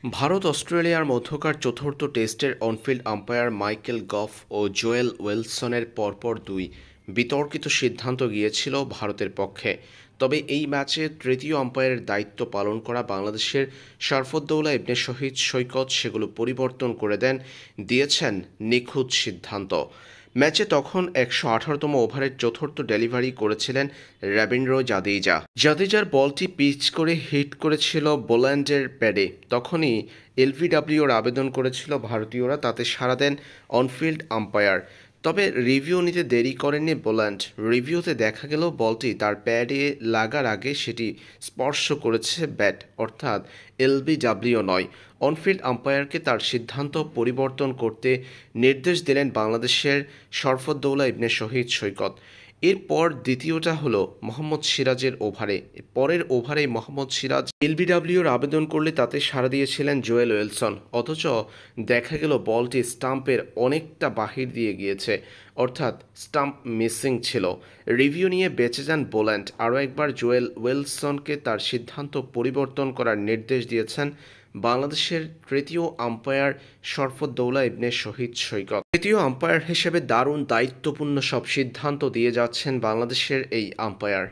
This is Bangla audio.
ভারত অস্ট্রেলিয়ার মধ্যকার চতুর্থ টেস্টের অনফিল্ড আম্পায়ার মাইকেল গফ ও জোয়েল ওয়েলসনের পরপর দুই বিতর্কিত সিদ্ধান্ত গিয়েছিল ভারতের পক্ষে। তবে এই ম্যাচে তৃতীয় আম্পায়ারের দায়িত্ব পালন করা বাংলাদেশের শরফুদ্দৌলা ইবনে শহীদ সৈকত সেগুলো পরিবর্তন করে দিয়েছেন নিখুঁত সিদ্ধান্ত। ম্যাচে তখন ১১৮তম ওভারের চতুর্থ ডেলিভারি করেছিলেন রবীন্দ্র জাদেজার বলটি পিচ করে হিট করেছিল বোল্যান্ডের প্যাডে। তখনই এলবিডব্লিউর আবেদন করেছিল ভারতীয়রা, তাতে সাড়া দেন অনফিল্ড আম্পায়ার। তবে রিভিউ নিতে দেরি করেননি বোল্যান্ড। রিভিউতে দেখা গেল বলটি তার প্যাডে লাগার আগে সেটি স্পর্শ করেছে ব্যাট, অর্থাৎ এলবিডব্লিউ নয়। অনফিল্ড আম্পায়ারকে তার সিদ্ধান্ত পরিবর্তন করতে নির্দেশ দিলেন বাংলাদেশের শরফুদ্দৌলা ইবনে শহীদ সৈকত। এরপর দ্বিতীয়টা হলো মোহাম্মদ সিরাজের ওভারে। পরের ওভারেই মোহাম্মদ সিরাজ এলবিডব্লিউর আবেদন করলে তাতে সাড়া দিয়েছিলেন জোয়েল ওয়েলসন। অথচ দেখা গেল বলটি স্টাম্পের অনেকটা বাহির দিয়ে গিয়েছে, অর্থাৎ স্টাম্প মিসিং ছিল। রিভিউ নিয়ে বেঁচে যান বোল্যান্ড। আরও একবার জোয়েল ওয়েলসনকে তার সিদ্ধান্ত পরিবর্তন করার নির্দেশ দিয়েছেন বাংলাদেশের তৃতীয় আম্পায়ার শরফুদ্দৌলা ইবনে শহীদ সৈকত। তৃতীয় আম্পায়ার হিসেবে দারুণ দায়িত্বপূর্ণ সব সিদ্ধান্ত দিয়ে যাচ্ছেন বাংলাদেশের এই আম্পায়ার।